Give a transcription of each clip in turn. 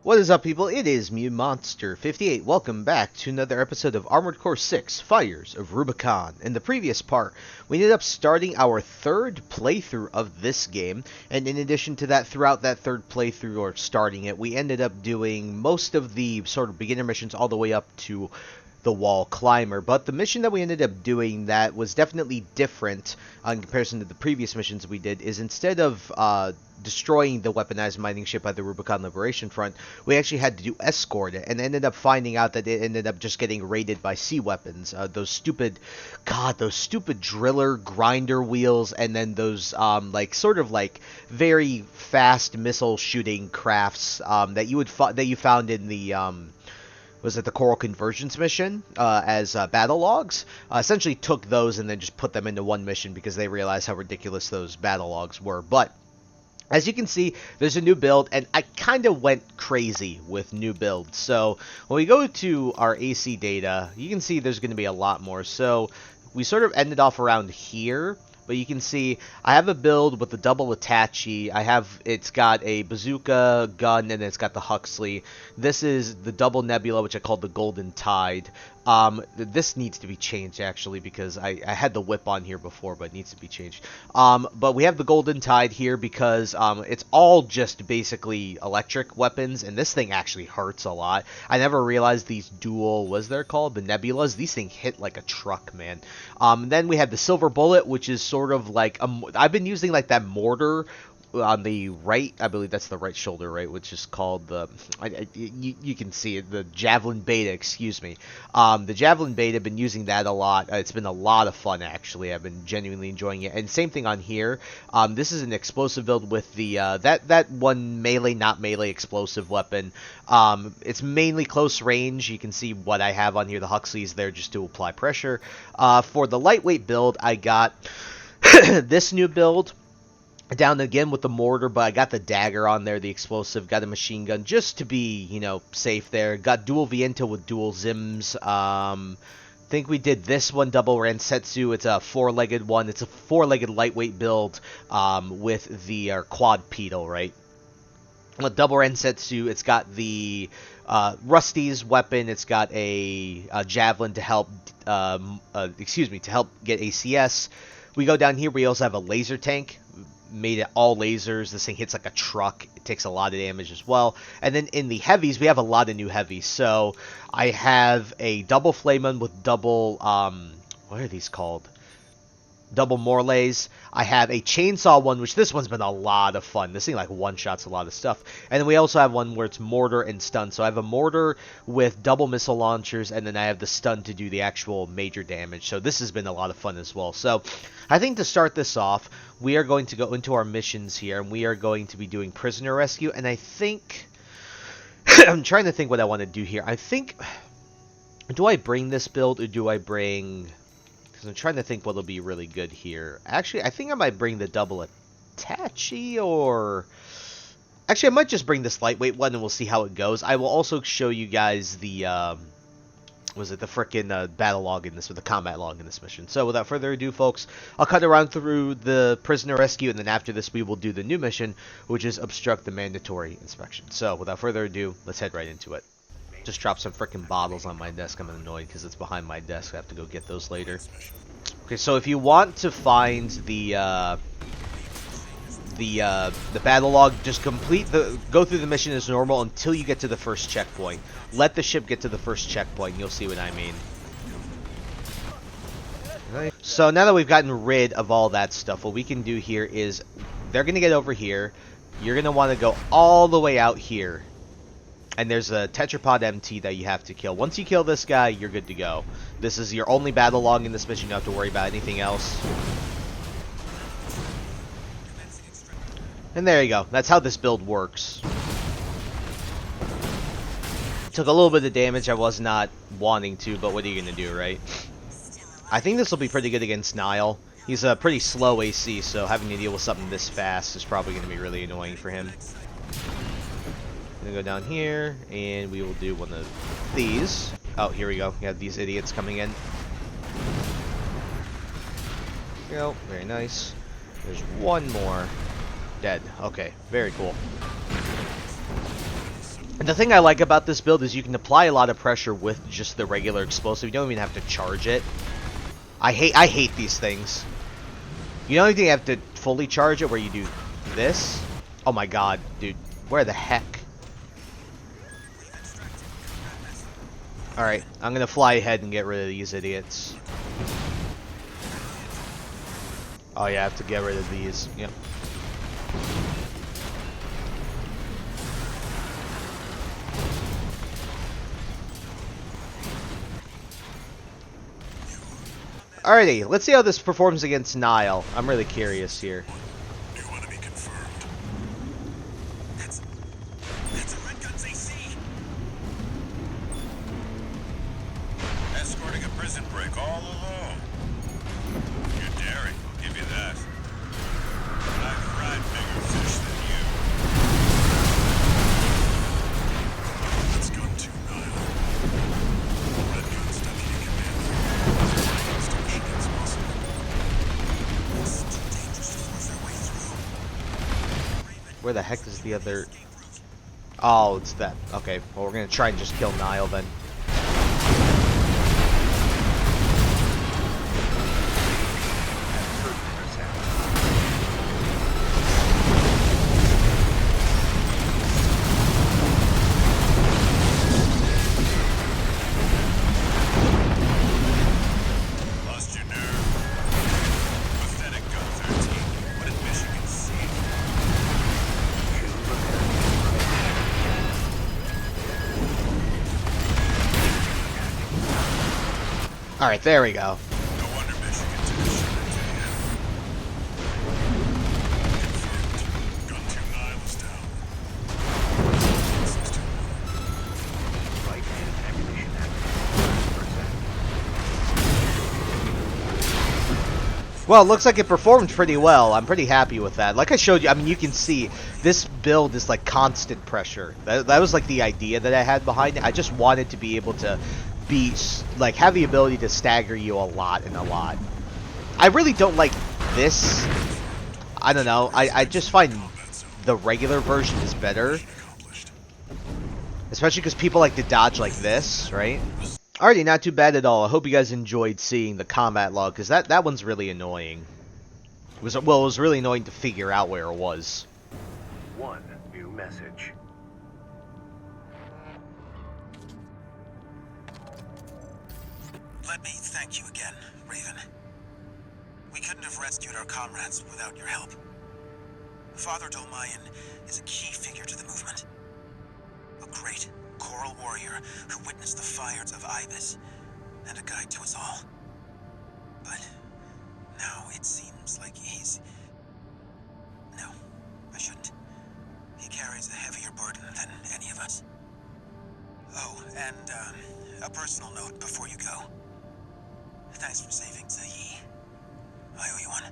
What is up, people? It is me, Monster58. Welcome back to another episode of Armored Core 6, Fires of Rubicon. In the previous part, we ended up starting our third playthrough of this game, and in addition to that, throughout that third playthrough, or starting it, we ended up doing most of the sort of beginner missions all the way up to the wall climber. But the mission that we ended up doing that was definitely different in comparison to the previous missions we did is instead of destroying the weaponized mining ship at the Rubicon Liberation Front, we actually had to do escort it, and ended up finding out that it ended up just getting raided by sea weapons. Those stupid driller grinder wheels, and then those like sort of like very fast missile shooting crafts that you found in the was it the Coral Convergence mission as battle logs. Essentially took those and then just put them into one mission because they realized how ridiculous those battle logs were. But as you can see, there's a new build, and I kind of went crazy with new builds. So when we go to our AC data, you can see there's going to be a lot more. So we sort of ended off around here. But you can see I have a build with the double Attache. It's got a bazooka gun, and it's got the Huxley. This is the double Nebula, which I called the Golden Tide. This needs to be changed actually because I had the whip on here before, but it needs to be changed. But we have the Golden Tide here because it's all just basically electric weapons, and this thing actually hurts a lot. I never realized these dual, was they're called the Nebulas. These things hit like a truck, man. Then we have the Silver Bullet, which is sort of like I've been using like that mortar on the right, I believe that's the right shoulder, right, which is called the, you can see it, the Javelin Beta, excuse me. The Javelin Beta, I've been using that a lot. It's been a lot of fun, actually. I've been genuinely enjoying it. And same thing on here. This is an explosive build with the, that one melee, not melee explosive weapon. It's mainly close range. You can see what I have on here. The Huxley's there just to apply pressure. For the lightweight build, I got this new build. Down again with the mortar, but I got the dagger on there, the explosive, got a machine gun, just to be, you know, safe there. Got dual Viento with dual Zims. Think we did this one, double Ransetsu. It's a four-legged one. It's a four-legged lightweight build with the quad pedal, right? With double Ransetsu, it's got the Rusty's weapon. It's got a javelin to help, to help get ACS. We go down here. We also have a laser tank. Made it all lasers. This thing hits like a truck. It takes a lot of damage as well. And then in the heavies, we have a lot of new heavies. So I have a double Flamen with double, what are these called? Double Morlays. I have a chainsaw one, which this one's been a lot of fun. This thing like one-shots a lot of stuff. And then we also have one where it's mortar and stun. So I have a mortar with double missile launchers, and then I have the stun to do the actual major damage. So this has been a lot of fun as well. So I think to start this off, we are going to go into our missions here, and we are going to be doing prisoner rescue. And I think I'm trying to think what I want to do here. I think, do I bring this build, or do I bring, because I'm trying to think what'll be really good here. Actually, I think I might bring the double Attache, or actually I might just bring this lightweight one, and we'll see how it goes. I will also show you guys the the frickin' battle log in this, or the combat log in this mission. So without further ado, folks, I'll cut around through the prisoner rescue, and then after this we will do the new mission, which is obstruct the mandatory inspection. So without further ado, let's head right into it. Just dropped some frickin' bottles on my desk. I'm annoyed because it's behind my desk. I have to go get those later. Okay, so if you want to find the battle log, just go through the mission as normal until you get to the first checkpoint. Let the ship get to the first checkpoint, and you'll see what I mean. So now that we've gotten rid of all that stuff, what we can do here is, they're going to get over here. You're going to want to go all the way out here. And there's a Tetrapod MT that you have to kill. Once you kill this guy, you're good to go. This is your only battle log in this mission. You don't have to worry about anything else. And there you go. That's how this build works. Took a little bit of damage. I was not wanting to, but what are you going to do, right? I think this will be pretty good against Nile. He's a pretty slow AC, so having to deal with something this fast is probably going to be really annoying for him. I'm going to go down here, and we will do one of these. Oh, here we go. We have these idiots coming in. There we go. Very nice. There's one more. Dead. Okay, very cool. And the thing I like about this build is you can apply a lot of pressure with just the regular explosive. You don't even have to charge it. I hate these things. You don't even have to fully charge it where you do this. Oh my god, dude. Where the heck? Alright, I'm gonna fly ahead and get rid of these idiots. Oh yeah, I have to get rid of these. Yep. Alrighty, let's see how this performs against Nile. I'm really curious here. New enemy confirmed. That's a Red Gun's AC. Escorting a prison break all alone. You're daring, I'll give you that. But I've fried bigger fish than you. Let's go to Nile. Red Gun's deputy commander. Where the heck is the other... Oh, it's that. Okay, well, we're gonna try and just kill Nile then. Lost your nerve. Pathetic Gun 13. What did Michigan see? Alright, there we go. No wonder Michigan took a shot at you. Confirmed. Gun 2 Nile is down. 621. Flight activation at 100%. Well, it looks like it performed pretty well. I'm pretty happy with that. Like I showed you, I mean, you can see this build is like constant pressure. That was like the idea that I had behind it. I just wanted to be able to be, like, have the ability to stagger you a lot and a lot. I really don't like this. I don't know. I just find the regular version is better. Especially because people like to dodge like this, right? Alrighty, not too bad at all. I hope you guys enjoyed seeing the combat log, because that one's really annoying. It was really annoying to figure out where it was. One new message. Let me thank you again, Raven. We couldn't have rescued our comrades without your help. Father Dolmayan is a key figure to the movement. A great choral warrior who witnessed the fires of Ibis, and a guide to us all. But now it seems like he's... No, I shouldn't. He carries a heavier burden than any of us. Oh, and a personal note before you go. Thanks for saving Zayi. I owe you one.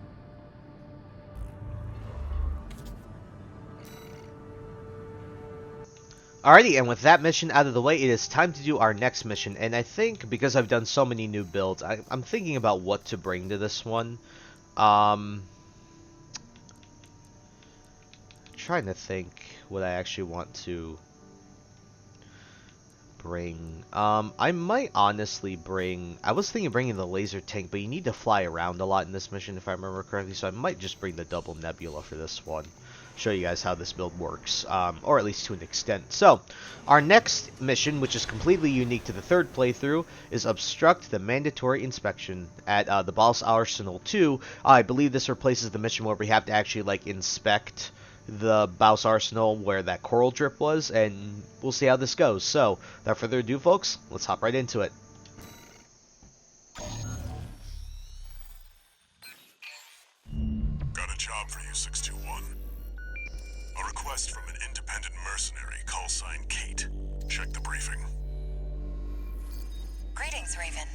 Alrighty, and with that mission out of the way, it is time to do our next mission. And I think, because I've done so many new builds, I'm thinking about what to bring to this one. Trying to think what I actually want to bring. I might honestly bring... I was thinking of bringing the laser tank, but you need to fly around a lot in this mission, if I remember correctly. So I might just bring the double nebula for this one. Show you guys how this build works, or at least to an extent. So, our next mission, which is completely unique to the third playthrough, is Obstruct the Mandatory Inspection at the BALTEUS Arsenal 2. I believe this replaces the mission where we have to actually, like, inspect the BALTEUS Arsenal where that coral drip was, and we'll see how this goes. So, without further ado, folks, let's hop right into it. Got a job for you, 621. A request from an independent mercenary, call sign Kate. Check the briefing. Greetings, Raven.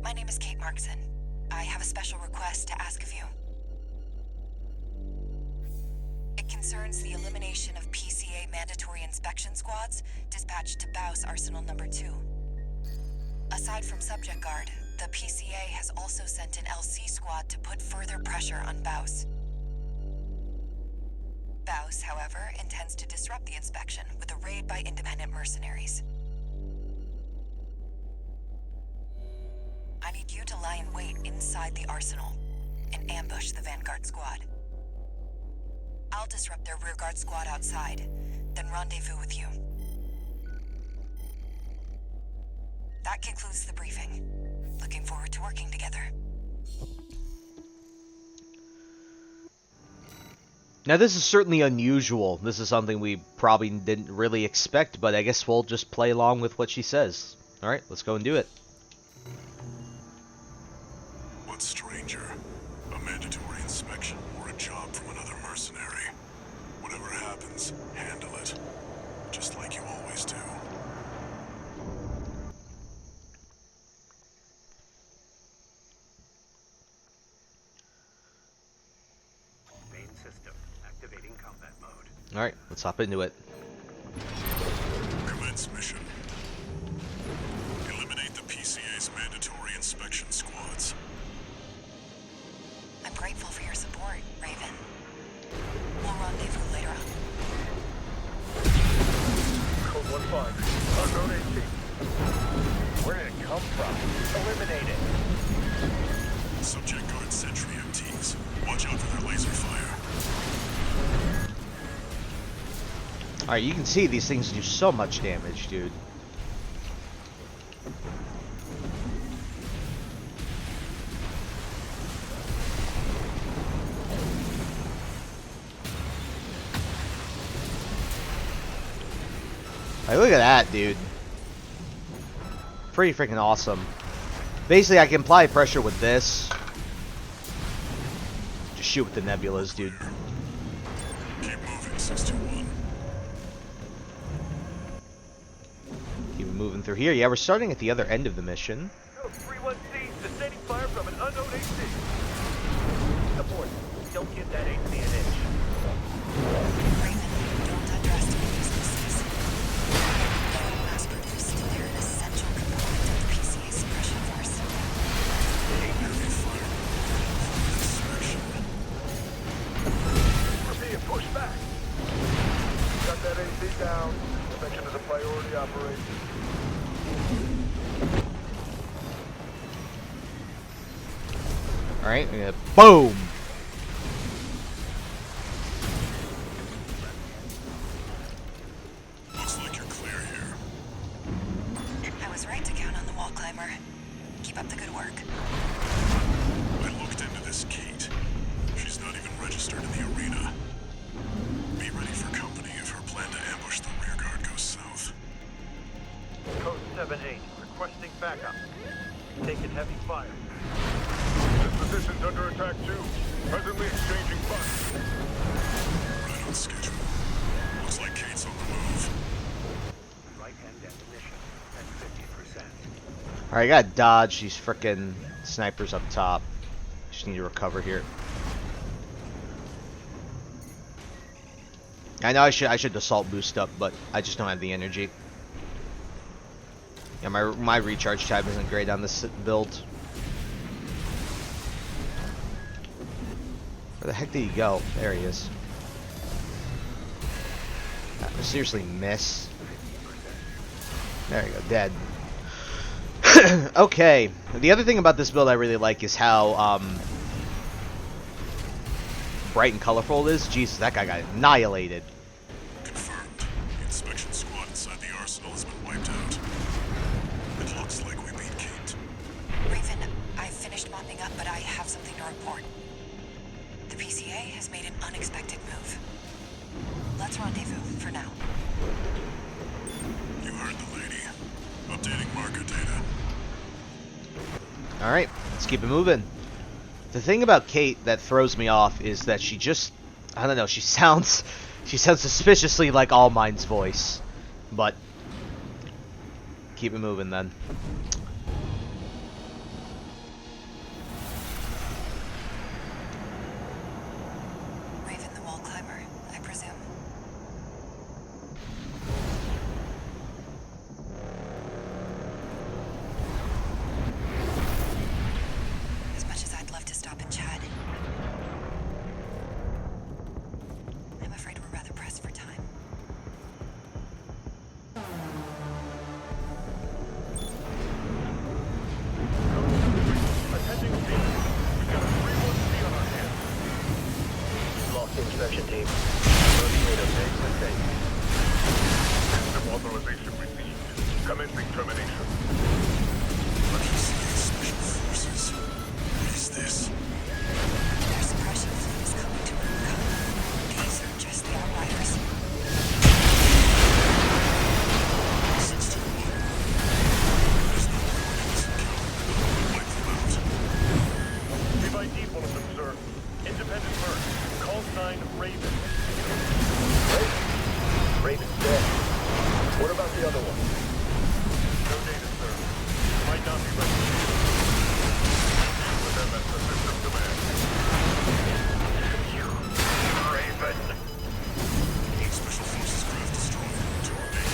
My name is Kate Markson. I have a special request to ask of you. It concerns the elimination of PCA mandatory inspection squads dispatched to BALTEUS Arsenal number 2. Aside from Subject Guard, the PCA has also sent an LC squad to put further pressure on BALTEUS. BALTEUS, however, intends to disrupt the inspection with a raid by independent mercenaries. I need you to lie in wait inside the arsenal and ambush the Vanguard squad. I'll disrupt their rearguard squad outside, then rendezvous with you. That concludes the briefing. Looking forward to working together. Now, this is certainly unusual. This is something we probably didn't really expect, but I guess we'll just play along with what she says. Alright, let's go and do it. What stranger? A mandatory inspection or a job from another mercenary? Whatever happens, handle it. Just like you always do. Main system. Activating combat mode. Alright, let's hop into it. Commence mission. Eliminate the PCA's mandatory inspection squads. I'm grateful for your support, Raven. We'll rendezvous later on. Code 1-5. Unknown AC. Where did it come from? Eliminate it. Subject guard sentry MTs. Watch out for their laser fire. Alright, you can see these things do so much damage, dude. Like, look at that, dude. Pretty freaking awesome. Basically, I can apply pressure with this. Just shoot with the nebulas, dude. Keep moving, 621. Keep moving through here. Yeah, we're starting at the other end of the mission. Code 31C. Sustaining fire from an unknown AC. Abort. Don't give that AC an inch. Raven, don't underestimate these missiles. Though mass-produced, they're an essential component of the PCA suppression force. Heavy fire. Inspection. We're being pushed back. Got that AC down. Inspection is a priority operation. Alright, boom! Looks like you're clear here. I was right to count on the wall climber. Keep up the good work. I looked into this Kate. She's not even registered in the arena. Be ready for company if her plan to ambush the rearguard goes south. Code 7-8. Requesting backup. Taking heavy fire. This position's under attack too. Presently exchanging fire. Right on schedule. Looks like Kate's on the move. Right-hand definition at 50%. Alright, I gotta dodge these frickin' snipers up top. Just need to recover here. I know I should assault boost up, but I just don't have the energy. Yeah, my recharge time isn't great on this build. Where the heck did he go? There he is. I seriously miss. There you go, dead. Okay. The other thing about this build I really like is how bright and colorful it is. Jesus, that guy got annihilated. Confirmed. The inspection squad inside the arsenal has been wiped out. It looks like we beat Kate. Raven, I finished mopping up, but I have something to report. The PCA has made an unexpected move. Let's rendezvous for now. You heard the lady. Updating marker data. Alright, let's keep it moving. The thing about Kate that throws me off is that she just, I don't know, she sounds suspiciously like All Mind's voice. But keep it moving then. Raven the wall climber, I presume. As much as I'd love to stop and chat, I'm afraid we're production team. Terminator makes the take. System authorization received. Commencing termination. Special forces. What is this? Their suppression fleet is coming to Rubicon. These are just the outriders. We've ID'd one of them, sir. Independent merc. Call sign Raven. Raven's dead. What about the other one? No data, sir. Might not be ready. With them as the system command. You, Raven. Special forces craft destroyed. To remain.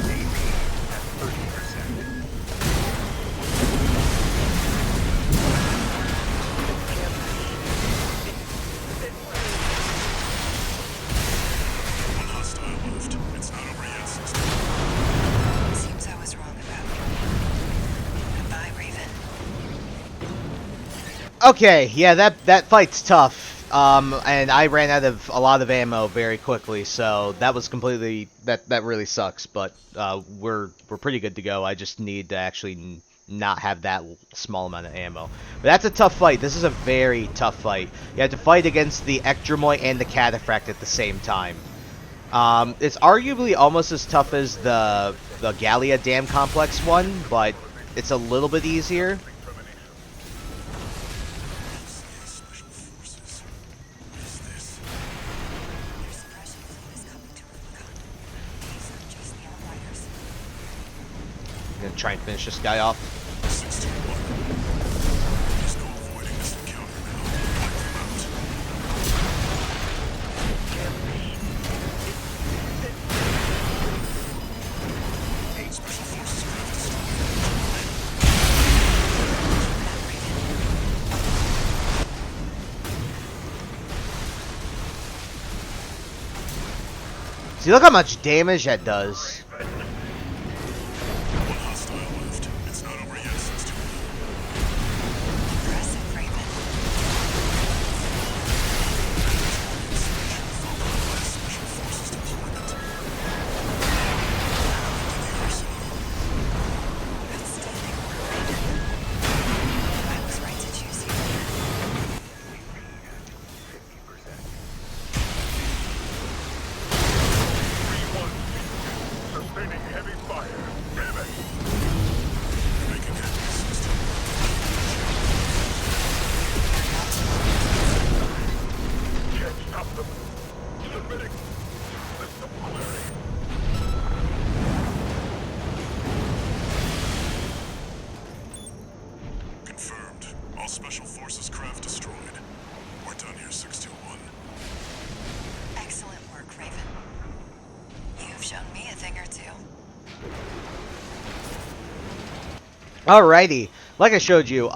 AP at 30%. One hostile left. It's not over yet, sister. Seems I was wrong about you. Goodbye, Raven. Okay, yeah, that fight's tough. And I ran out of a lot of ammo very quickly, so that was completely that really sucks. But we're pretty good to go. I just need to actually not have that small amount of ammo. But that's a tough fight. This is a very tough fight. You have to fight against the Ectromoy and the Cataphract at the same time. It's arguably almost as tough as the Gallia Dam Complex one, but it's a little bit easier. Special forces. What is this? Their suppression fleet is coming to Rubicon. These are just the outriders. I'm gonna try and finish this guy off. 61. There's no avoiding this encounter now. Wipe them out. Special forces craft destroyed. See, look how much damage that does. One hostile left. It's not over yet, sister. Impressive, Raven. Special forces deployment. Outstanding work, Raven. I was right to choose you. Sustaining heavy fire. Raven. Making heavy, sister. Can't stop them. Submitting. System query. Confirmed. All special forces craft destroyed. We're done here, 621. Excellent work, Raven. You've shown me a thing or two. Alrighty, like I showed you,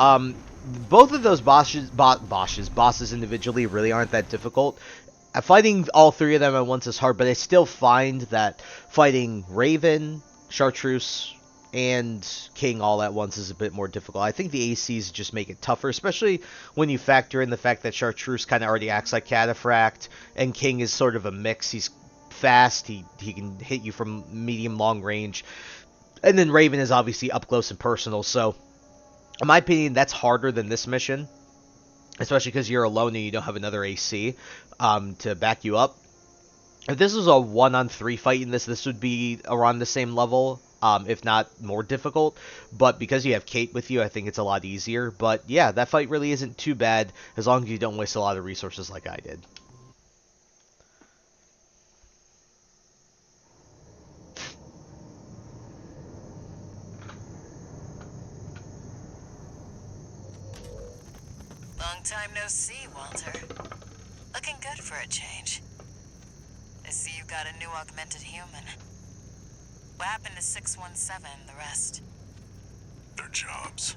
both of those bosses individually really aren't that difficult. Fighting all three of them at once is hard, but I still find that fighting Raven, Chartreuse, and King all at once is a bit more difficult. I think the ACs just make it tougher, especially when you factor in the fact that Chartreuse kind of already acts like Cataphract, and King is sort of a mix. He's fast, he can hit you from medium long range, and then Raven is obviously up close and personal. So in my opinion, that's harder than this mission, especially because you're alone and you don't have another AC to back you up. If this was a 1-on-3 fight in this would be around the same level, if not more difficult. But because you have Kate with you, I think it's a lot easier. But yeah, that fight really isn't too bad as long as you don't waste a lot of resources like I did. Long time no see, Walter. Looking good for a change. I see you got a new augmented human. What happened to 617 and the rest? Their jobs.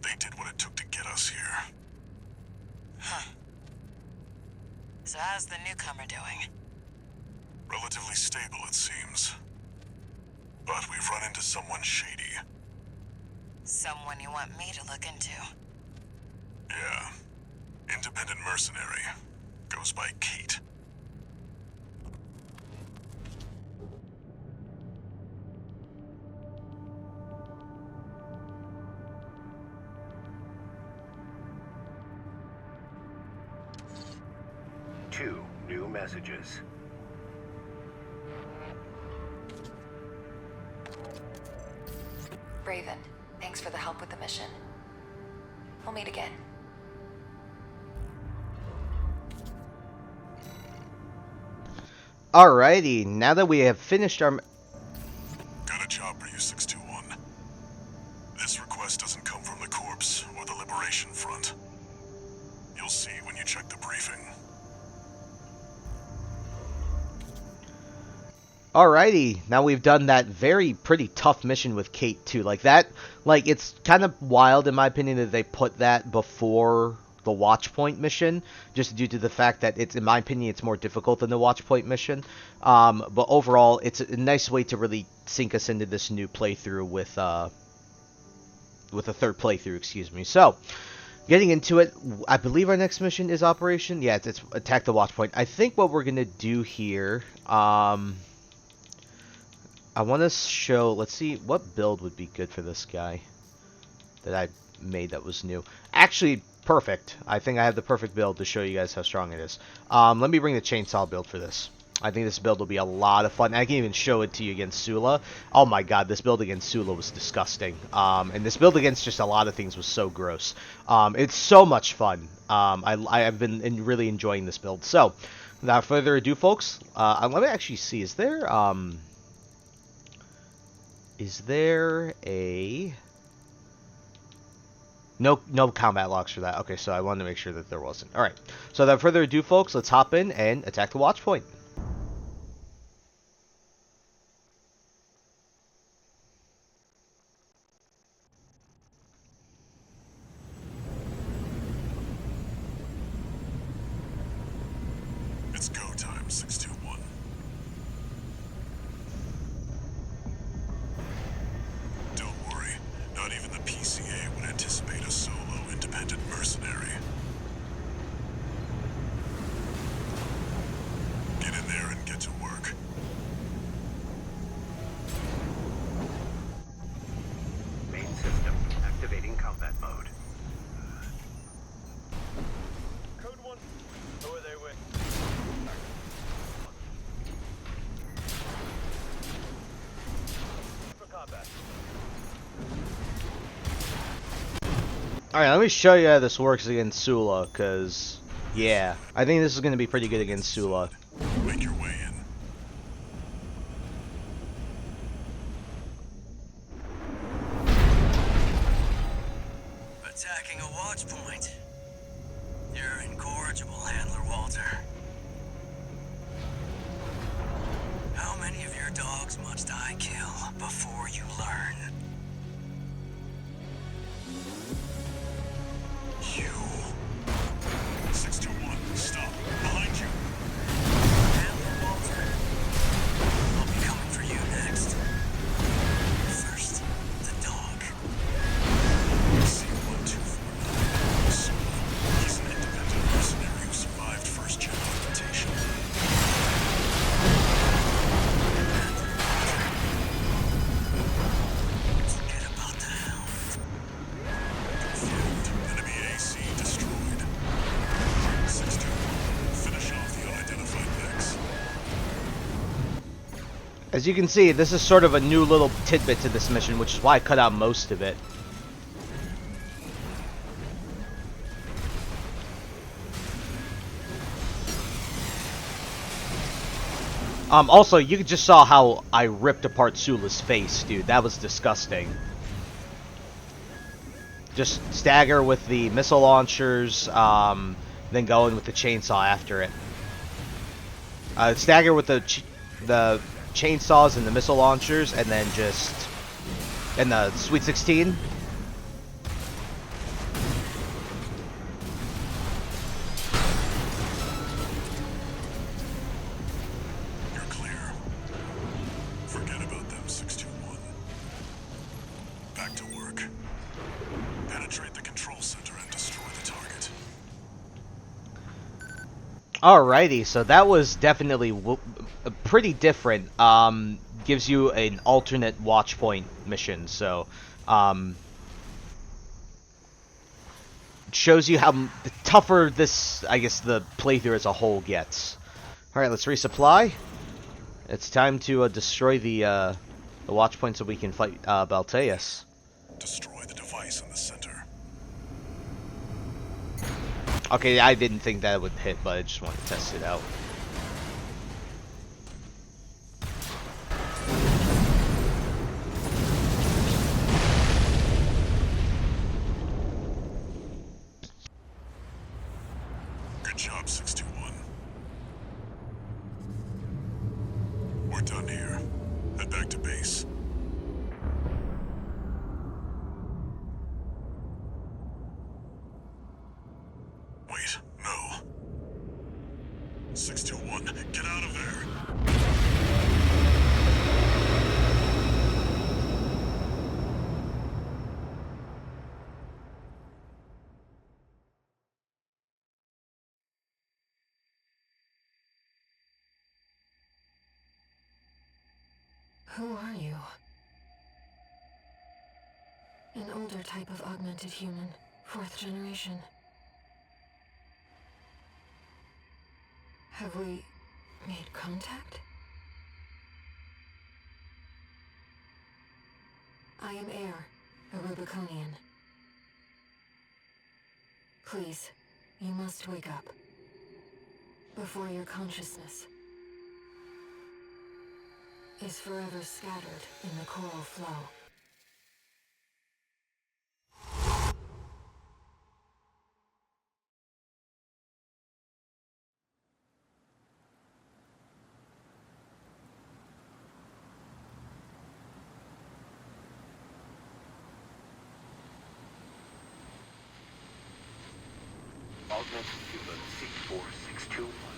They did what it took to get us here. Huh. So how's the newcomer doing? Relatively stable, it seems. But we've run into someone shady. Someone you want me to look into. Yeah. Independent mercenary. Goes by Kate. Two new messages. Raven, thanks for the help with the mission. We'll meet again. Alrighty, now that we have finished our... Got a job for you, 621. This request doesn't come from the Corps or the Liberation Front. You'll see when you check the briefing. Alrighty, now we've done that pretty tough mission with Kate too. Like that, like it's kind of wild in my opinion that they put that before the Watchpoint mission, just due to the fact that it's, in my opinion, it's more difficult than the Watchpoint mission. But overall, it's a nice way to really sink us into this new playthrough with a third playthrough, excuse me. So, getting into it, I believe our next mission is Operation. Yeah, it's attack the Watchpoint. I think what we're gonna do here, I want to show. Let's see what build would be good for this guy that I made that was new. Actually, perfect. I think I have the perfect build to show you guys how strong it is. Let me bring the chainsaw build for this. I think this build will be a lot of fun. I can even show it to you against Sula. Oh my god, this build against Sula was disgusting. And this build against just a lot of things was so gross. It's so much fun. I've been really enjoying this build. So, without further ado, folks, let me actually see. Is there a... No combat logs for that. Okay, so I wanted to make sure that there wasn't. Alright, so without further ado, folks, let's hop in and attack the Watchpoint. It's go time, 621. Don't worry, not even the PCA would anticipate a solo independent mercenary. Get in there and get to work. Main system activating combat mode. Code 1. Who are they with? For combat. Alright, let me show you how this works against Sula, because, yeah, I think this is going to be pretty good against Sula. Make your way in. Attacking a watch point. You're incorrigible, Handler Walter. How many of your dogs must I kill before you learn? You. 621, stop. Behind you. Handler Walter. I'll be coming for you next. First, the dog. C1249. He's an independent mercenary who survived first-gen augmentation. Forget about the hound. Confirmed. Enemy AC destroyed. 621, finish off the unidentified mix. As you can see, this is sort of a new little tidbit to this mission, which is why I cut out most of it. Also, you just saw how I ripped apart Sula's face, dude. That was disgusting. Just stagger with the missile launchers, then go in with the chainsaw after it. Stagger with the chainsaws and the missile launchers, and then just... and the Sweet 16. You're clear. Forget about them, 621. Back to work. Penetrate the control center and destroy the target. Alrighty, so that was definitely pretty different. Gives you an alternate watch point mission, so shows you how tougher this, I guess, the playthrough as a whole gets. All right, let's resupply. It's time to destroy the watch point so we can fight BALTEUS. Destroy the device in the center. Okay, I didn't think that would hit, but I just wanted to test it out. Good job, 621. We're done here. Head back to base. Wait, no. 621, get out of there! Who are you? An older type of augmented human, 4th generation. Have we made contact? I am Air, a Rubiconian. Please, you must wake up. Before your consciousness is forever scattered in the coral flow. Augmented human C4621.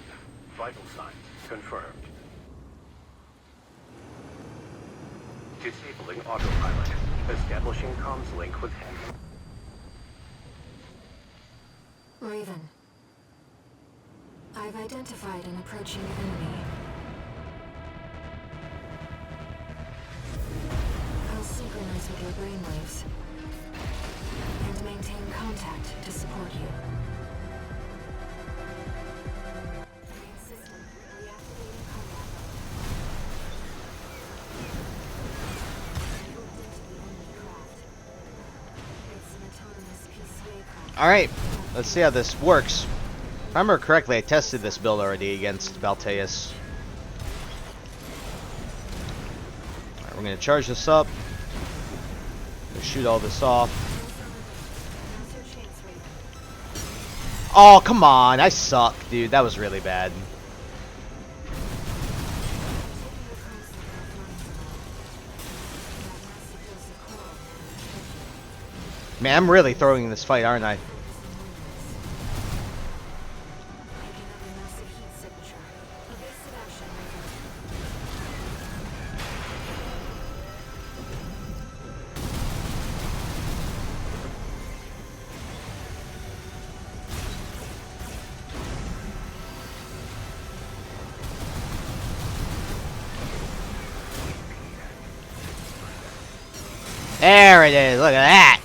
Vital signs confirmed. Disabling autopilot. Establishing comms link with him. Raven. I've identified an approaching enemy. I'll synchronize with your brainwaves and maintain contact to support you. Main system reactivating combat mode. Moved into the enemy craft. It's an autonomous PCA craft. Alright, let's see how this works. If I remember correctly, I tested this build already against BALTEUS. Alright, we're going to charge this up. Shoot all this off. Oh, come on. I suck, dude. That was really bad. Man, I'm really throwing in this fight, aren't I? There it is. Look at that.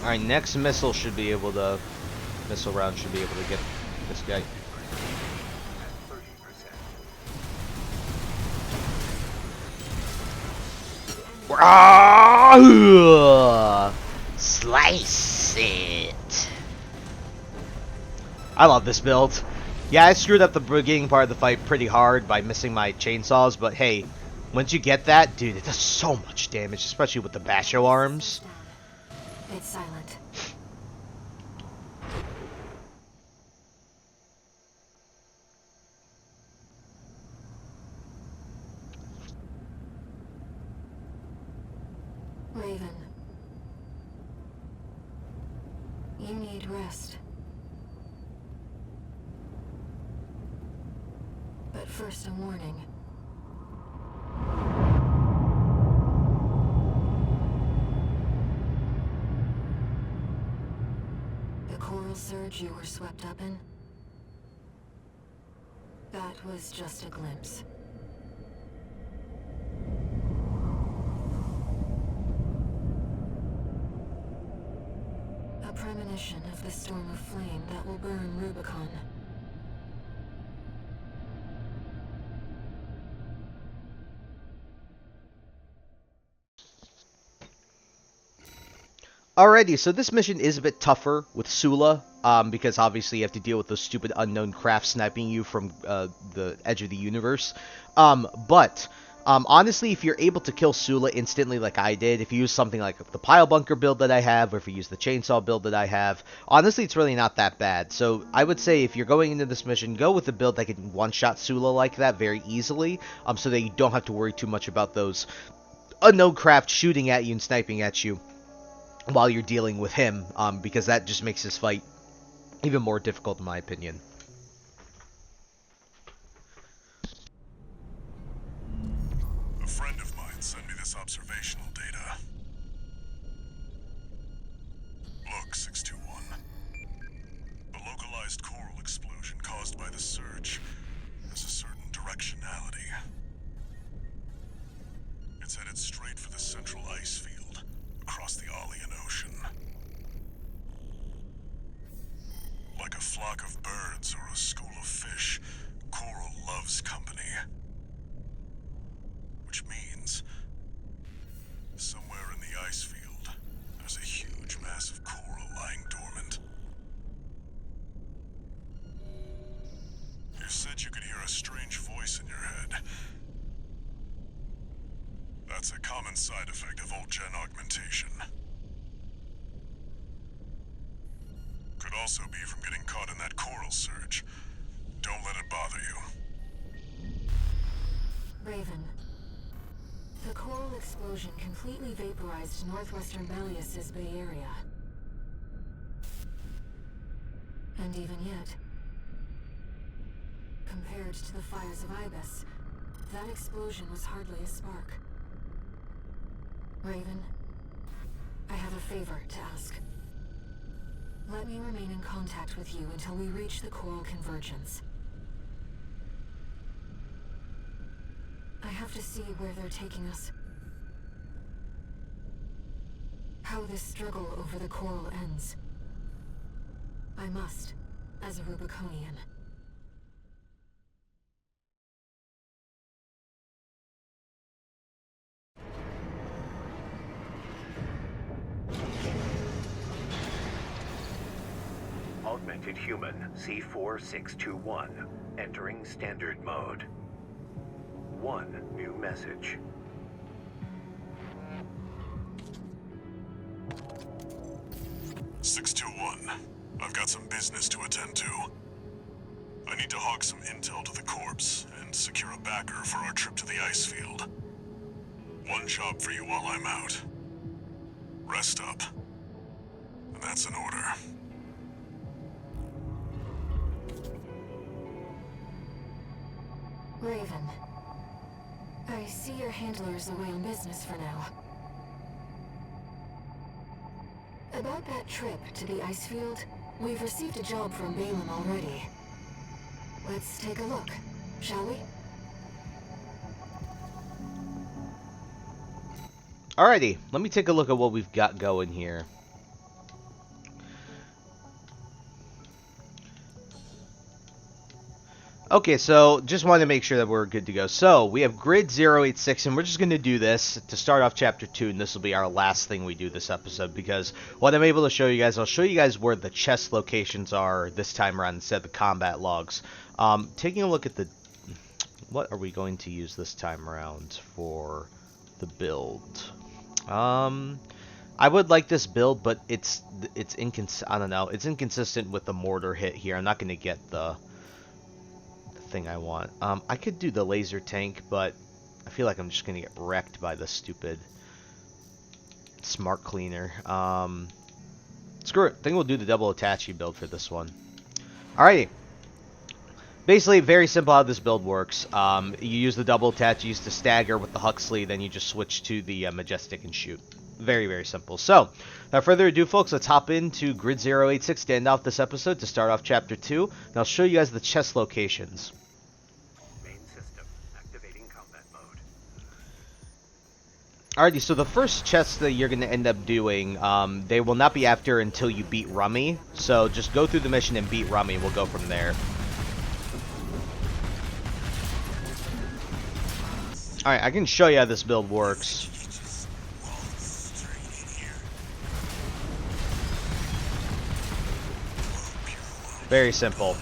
Alright, next missile should be able to... Missile round should be able to get this guy. 30%. Slice it. I love this build. Yeah, I screwed up the beginning part of the fight pretty hard by missing my chainsaws, but hey, once you get that, dude, it does so much damage, especially with the Basho arms. It's silent. You need rest. But first, a warning. The coral surge you were swept up in? That was just a glimpse. A premonition of the storm of flame that will burn Rubicon. Alrighty, so this mission is a bit tougher with Sula, because obviously you have to deal with those stupid unknown craft sniping you from the edge of the universe. But honestly, if you're able to kill Sula instantly like I did, if you use something like the pile bunker build that I have, or if you use the chainsaw build that I have, honestly, it's really not that bad. So I would say if you're going into this mission, go with the build that can one-shot Sula like that very easily, so that you don't have to worry too much about those unknown craft shooting at you and sniping at you while you're dealing with him, because that just makes this fight even more difficult in my opinion. A friend of mine sent me this observational data. Look, 621. The localized coral explosion caused by the surge has a certain directionality. It's headed straight for the central ice field across the Alian Ocean. Like a flock of birds or a school of fish, coral loves company. Which means, somewhere in the ice field, there's a huge mass of coral lying dormant. You said you could hear a strange voice in your head. That's a common side effect of old-gen augmentation. Could also be from getting caught in that coral surge. Don't let it bother you. Raven. The coral explosion completely vaporized northwestern Malleus's Bay Area. And even yet, compared to the fires of Ibis, that explosion was hardly a spark. Raven, I have a favor to ask. Let me remain in contact with you until we reach the coral convergence. I have to see where they're taking us. How this struggle over the coral ends. I must, as a Rubiconian. Augmented human C4621 entering standard mode. One new message. "621, I've got some business to attend to. I need to hawk some intel to the corpse and secure a backer for our trip to the ice field. One job for you while I'm out. Rest up. And that's an order." Raven, I see your handler's away on business for now. About that trip to the ice field, we've received a job from Balin already. Let's take a look, shall we? Alrighty, let me take a look at what we've got going here. Okay, so just wanted to make sure that we're good to go. So, we have grid 086, and we're just going to do this to start off chapter 2, and this will be our last thing we do this episode, because what I'm able to show you guys, I'll show you guys where the chest locations are this time around instead of the combat logs. Taking a look at the... What are we going to use this time around for the build? I would like this build, but it's I don't know, it's inconsistent with the mortar hit here. I'm not going to get the thing I want. I could do the laser tank, but I feel like I'm just gonna get wrecked by the stupid smart cleaner. Let's Screw it. I think we'll do the double Attache build for this one. Alrighty. Basically, very simple how this build works. You use the double Attaches to stagger with the Huxley, then you just switch to the Majestic and shoot. Very, very simple. So, without further ado, folks, let's hop into Grid 086 to end off this episode to start off Chapter 2. And I'll show you guys the chest locations. Main system activating combat mode. Alrighty, so the first chest that you're going to end up doing, they will not be after until you beat Rummy. So just go through the mission and beat Rummy. We'll go from there. Alright, I can show you how this build works. Very simple.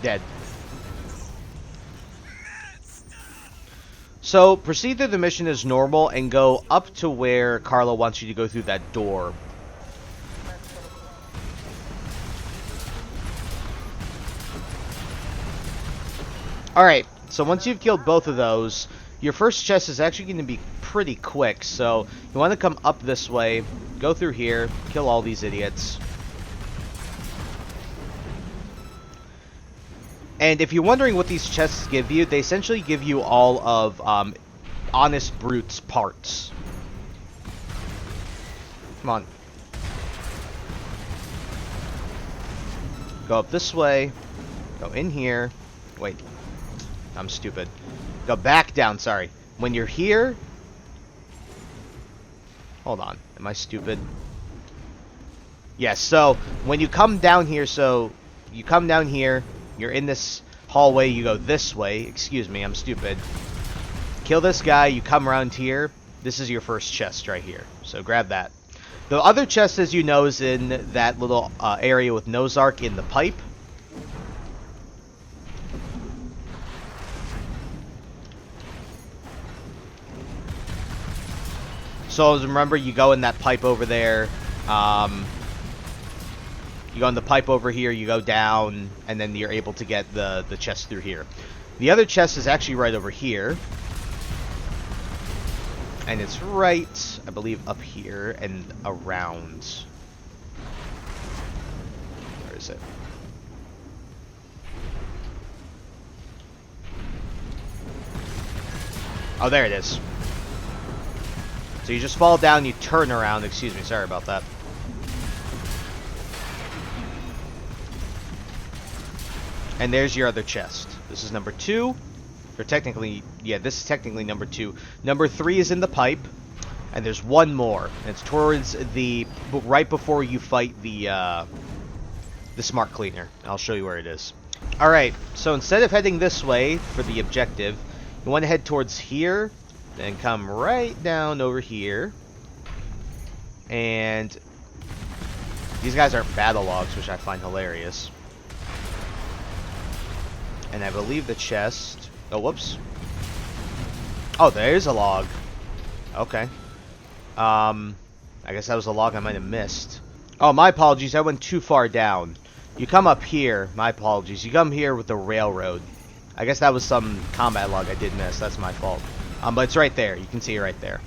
Dead. So, proceed through the mission as normal and go up to where Carla wants you to go through that door. Alright, so once you've killed both of those, your first chest is actually going to be pretty quick. So, you want to come up this way, go through here, kill all these idiots. And if you're wondering what these chests give you, they essentially give you all of Honest Brute's parts. Come on. Go up this way. Go in here. Wait. I'm stupid. Go back down, sorry. When you're here... Hold on. Am I stupid? Yes, so when you come down here, so you come down here, you're in this hallway, you go this way. Excuse me, I'm stupid. Kill this guy, you come around here. This is your first chest right here. So grab that. The other chest, as you know, is in that little area with Nozark in the pipe. So remember, you go in that pipe over there. You go in the pipe over here, you go down, and then you're able to get the chest through here. The other chest is actually right over here. And it's right, I believe, up here and around. Where is it? Oh, there it is. So you just fall down, you turn around. Excuse me, sorry about that. And there's your other chest. This is number 2. Or technically, yeah, this is technically number 2. Number 3 is in the pipe. And there's one more. And it's towards the... right before you fight the smart cleaner. I'll show you where it is. Alright, so instead of heading this way for the objective, you want to head towards here. Then come right down over here. And... these guys aren't battle logs, which I find hilarious. And I believe the chest... oh, whoops. Oh, there's a log. Okay. I guess that was a log I might have missed. Oh, my apologies. I went too far down. You come up here. My apologies. You come here with the railroad. I guess that was some combat log I did miss. That's my fault. But it's right there. You can see it right there.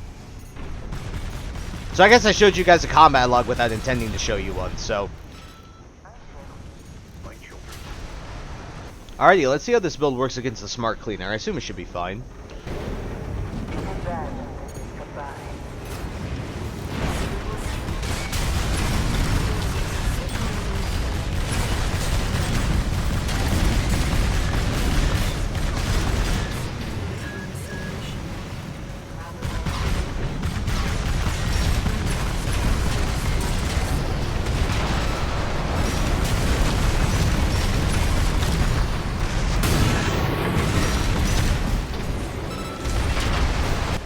So I guess I showed you guys a combat log without intending to show you one. So... alrighty, let's see how this build works against the smart cleaner. I assume it should be fine.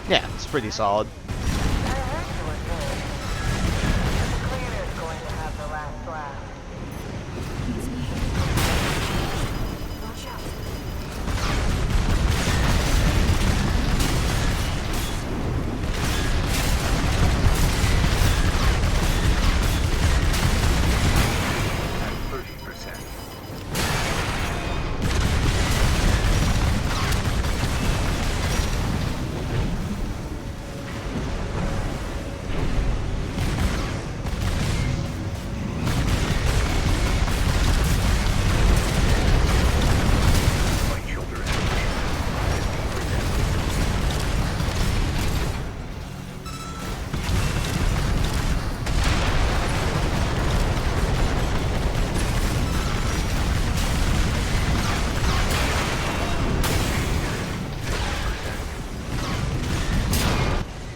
Yeah, it's pretty solid.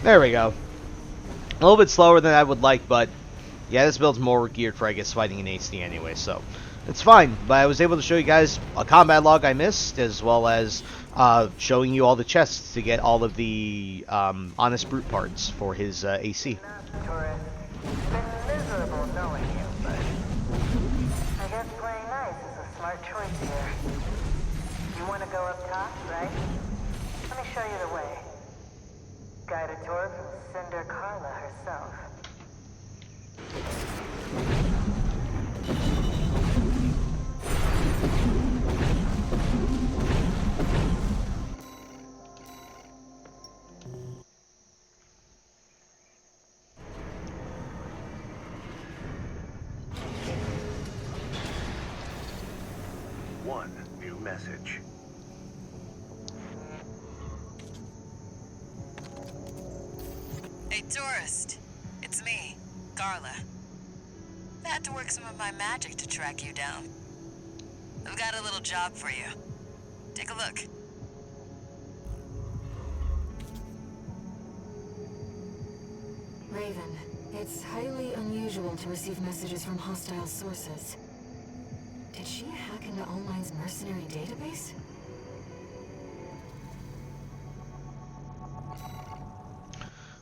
There we go. A little bit slower than I would like, but yeah, this build's more geared for, I guess, fighting in HD anyway, so it's fine. But I was able to show you guys a combat log I missed, as well as showing you all the chests to get all of the Honest Brute parts for his AC. Tourist. Been miserable knowing you, but I guess playing nice is a smart choice here. You want to go up top, right? Let me show you the way. Guided tour from Cinder Carla herself. One new message. Hey, tourist. It's me, Carla. I had to work some of my magic to track you down. I've got a little job for you. Take a look. Raven, it's highly unusual to receive messages from hostile sources. Did she hack into Allmine's mercenary database?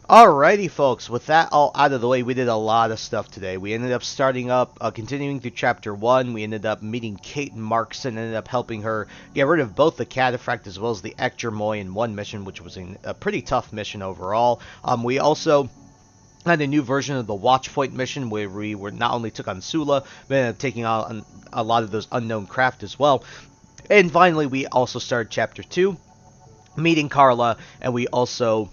Alrighty, folks, with that all out of the way, we did a lot of stuff today. We ended up starting up, continuing through Chapter 1. We ended up meeting Kate Markson, ended up helping her get rid of both the Cataphract as well as the Ecgermoy in one mission, which was a pretty tough mission overall. We also had a new version of the Watchpoint mission where we not only took on Sula, but ended up taking on a lot of those unknown craft as well. And finally, we also started Chapter 2, meeting Carla, and we also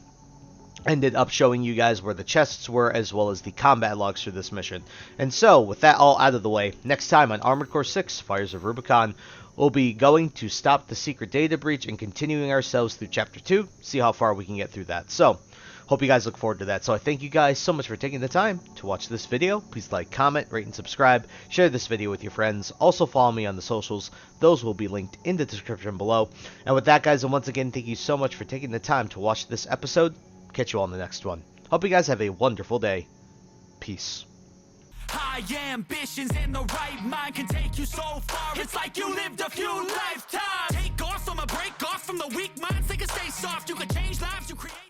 ended up showing you guys where the chests were, as well as the combat logs for this mission. And so, with that all out of the way, next time on Armored Core 6, Fires of Rubicon, we'll be going to stop the secret data breach and continuing ourselves through Chapter 2, see how far we can get through that. So, hope you guys look forward to that. So I thank you guys so much for taking the time to watch this video. Please like, comment, rate, and subscribe. Share this video with your friends. Also follow me on the socials. Those will be linked in the description below. And with that, guys, and once again, thank you so much for taking the time to watch this episode. Catch you all in the next one. Hope you guys have a wonderful day. Peace. High ambitions and the right mind can take you so far. It's like you lived a few lifetimes. Take off from a break off from the weak minds. They can stay soft. You can change lives. You create.